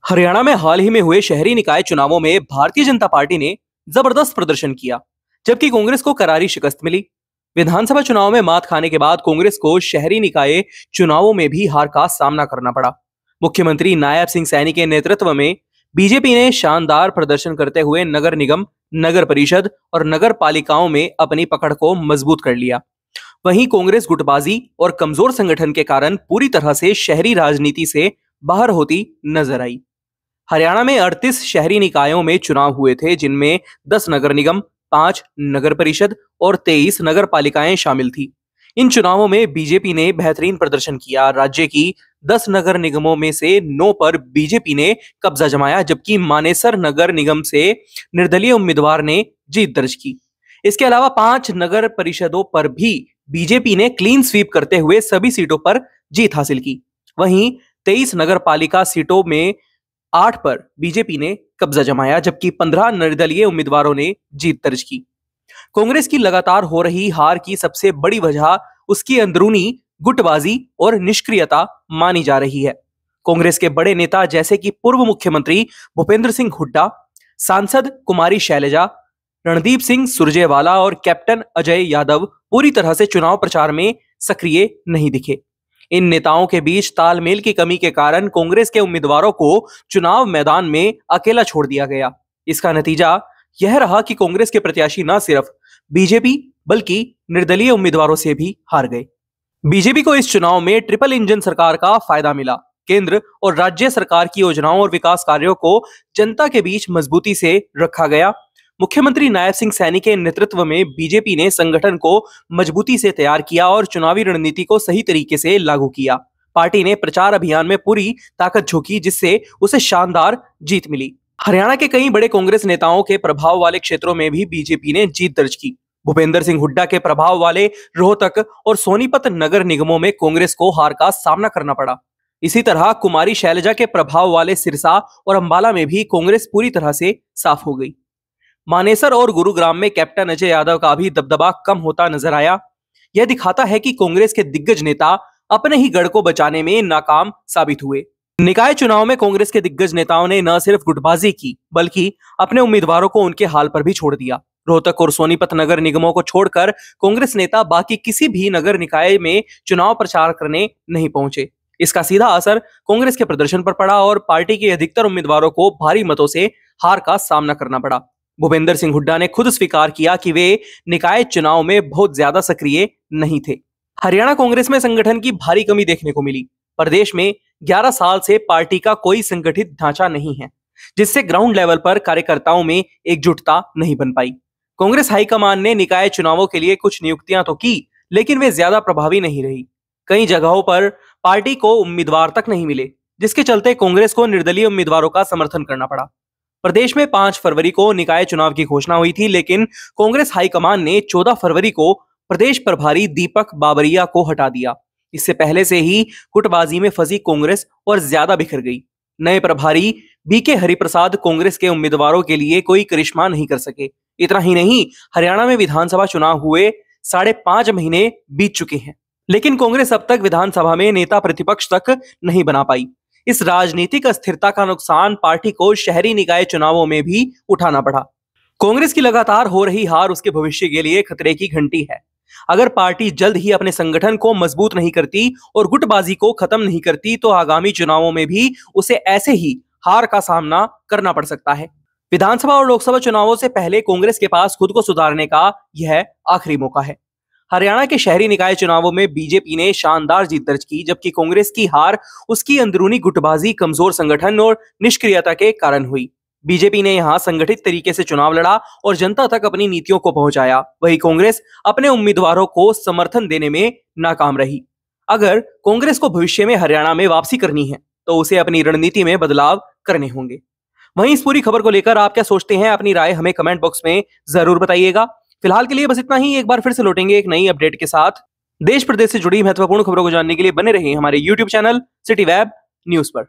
हरियाणा में हाल ही में हुए शहरी निकाय चुनावों में भारतीय जनता पार्टी ने जबरदस्त प्रदर्शन किया, जबकि कांग्रेस को करारी शिकस्त मिली। विधानसभा चुनाव में मात खाने के बाद कांग्रेस को शहरी निकाय चुनावों में भी हार का सामना करना पड़ा। मुख्यमंत्री नायब सिंह सैनी के नेतृत्व में बीजेपी ने शानदार प्रदर्शन करते हुए नगर निगम, नगर परिषद और नगर पालिकाओं में अपनी पकड़ को मजबूत कर लिया। वहीं कांग्रेस गुटबाजी और कमजोर संगठन के कारण पूरी तरह से शहरी राजनीति से बाहर होती नजर आई। हरियाणा में 38 शहरी निकायों में चुनाव हुए थे, जिनमें 10 नगर निगम, 5 नगर परिषद और 23 नगर पालिकाएं शामिल थी। इन चुनावों में बीजेपी ने बेहतरीन प्रदर्शन किया। राज्य की 10 नगर निगमों में से 9 पर बीजेपी ने कब्जा जमाया, जबकि मानेसर नगर निगम से निर्दलीय उम्मीदवार ने जीत दर्ज की। इसके अलावा 5 नगर परिषदों पर भी बीजेपी ने क्लीन स्वीप करते हुए सभी सीटों पर जीत हासिल की। वहीं 23 नगर पालिका सीटों में 8 पर बीजेपी ने कब्जा जमाया, जबकि 15 निर्दलीय उम्मीदवारों ने जीत दर्ज की। कांग्रेस की लगातार हो रही हार की सबसे बड़ी वजह उसकी अंदरूनी गुटबाजी और निष्क्रियता मानी जा रही है। कांग्रेस के बड़े नेता जैसे कि पूर्व मुख्यमंत्री भूपेंद्र सिंह हुड्डा, सांसद कुमारी शैलजा, रणदीप सिंह सुरजेवाला और कैप्टन अजय यादव पूरी तरह से चुनाव प्रचार में सक्रिय नहीं दिखे। इन नेताओं के बीच तालमेल की कमी के कारण कांग्रेस के उम्मीदवारों को चुनाव मैदान में अकेला छोड़ दिया गया। इसका नतीजा यह रहा कि कांग्रेस के प्रत्याशी न सिर्फ बीजेपी बल्कि निर्दलीय उम्मीदवारों से भी हार गए। बीजेपी को इस चुनाव में ट्रिपल इंजन सरकार का फायदा मिला। केंद्र और राज्य सरकार की योजनाओं और विकास कार्यों को जनता के बीच मजबूती से रखा गया। मुख्यमंत्री नायब सिंह सैनी के नेतृत्व में बीजेपी ने संगठन को मजबूती से तैयार किया और चुनावी रणनीति को सही तरीके से लागू किया। पार्टी ने प्रचार अभियान में पूरी ताकत झोंकी, जिससे उसे शानदार जीत मिली। हरियाणा के कई बड़े कांग्रेस नेताओं के प्रभाव वाले क्षेत्रों में भी बीजेपी ने जीत दर्ज की। भूपेंद्र सिंह हुड्डा के प्रभाव वाले रोहतक और सोनीपत नगर निगमों में कांग्रेस को हार का सामना करना पड़ा। इसी तरह कुमारी शैलजा के प्रभाव वाले सिरसा और अंबाला में भी कांग्रेस पूरी तरह से साफ हो गई। मानेसर और गुरुग्राम में कैप्टन अजय यादव का भी दबदबा कम होता नजर आया। यह दिखाता है कि कांग्रेस के दिग्गज नेता अपने ही गढ़ को बचाने में नाकाम साबित हुए। निकाय चुनाव में कांग्रेस के दिग्गज नेताओं ने न सिर्फ गुटबाजी की, बल्कि अपने उम्मीदवारों को उनके हाल पर भी छोड़ दिया। रोहतक और सोनीपत नगर निगमों को छोड़कर कांग्रेस नेता बाकी किसी भी नगर निकाय में चुनाव प्रचार करने नहीं पहुंचे। इसका सीधा असर कांग्रेस के प्रदर्शन पर पड़ा और पार्टी के अधिकतर उम्मीदवारों को भारी मतों से हार का सामना करना पड़ा। भूपेंद्र सिंह हुड्डा ने खुद स्वीकार किया कि वे निकाय चुनाव में बहुत ज्यादा सक्रिय नहीं थे। हरियाणा कांग्रेस में संगठन की भारी कमी देखने को मिली। प्रदेश में 11 साल से पार्टी का कोई संगठित ढांचा नहीं है, जिससे ग्राउंड लेवल पर कार्यकर्ताओं में एकजुटता नहीं बन पाई। कांग्रेस हाईकमान ने निकाय चुनावों के लिए कुछ नियुक्तियां तो की, लेकिन वे ज्यादा प्रभावी नहीं रही। कई जगहों पर पार्टी को उम्मीदवार तक नहीं मिले, जिसके चलते कांग्रेस को निर्दलीय उम्मीदवारों का समर्थन करना पड़ा। प्रदेश में 5 फरवरी को निकाय चुनाव की घोषणा हुई थी, लेकिन कांग्रेस हाईकमान ने 14 फरवरी को प्रदेश प्रभारी दीपक बाबरिया को हटा दिया। इससे पहले से ही गुटबाजी में फंसी कांग्रेस और ज्यादा बिखर गई। नए प्रभारी बीके हरिप्रसाद कांग्रेस के उम्मीदवारों के लिए कोई करिश्मा नहीं कर सके। इतना ही नहीं, हरियाणा में विधानसभा चुनाव हुए 5.5 महीने बीत चुके हैं, लेकिन कांग्रेस अब तक विधानसभा में नेता प्रतिपक्ष तक नहीं बना पाई। इस राजनीतिक अस्थिरता का नुकसान पार्टी को शहरी निकाय चुनावों में भी उठाना पड़ा। कांग्रेस की लगातार हो रही हार उसके भविष्य के लिए खतरे की घंटी है। अगर पार्टी जल्द ही अपने संगठन को मजबूत नहीं करती और गुटबाजी को खत्म नहीं करती, तो आगामी चुनावों में भी उसे ऐसे ही हार का सामना करना पड़ सकता है। विधानसभा और लोकसभा चुनावों से पहले कांग्रेस के पास खुद को सुधारने का यह आखिरी मौका है। हरियाणा के शहरी निकाय चुनावों में बीजेपी ने शानदार जीत दर्ज की, जबकि कांग्रेस की हार उसकी अंदरूनी गुटबाजी, कमजोर संगठन और निष्क्रियता के कारण हुई। बीजेपी ने यहां संगठित तरीके से चुनाव लड़ा और जनता तक अपनी नीतियों को पहुंचाया। वहीं कांग्रेस अपने उम्मीदवारों को समर्थन देने में नाकाम रही। अगर कांग्रेस को भविष्य में हरियाणा में वापसी करनी है, तो उसे अपनी रणनीति में बदलाव करने होंगे। वहीं इस पूरी खबर को लेकर आप क्या सोचते हैं? अपनी राय हमें कमेंट बॉक्स में जरूर बताइएगा। फिलहाल के लिए बस इतना ही। एक बार फिर से लौटेंगे एक नई अपडेट के साथ। देश प्रदेश से जुड़ी महत्वपूर्ण खबरों को जानने के लिए बने रहिए हमारे YouTube channel city web news पर।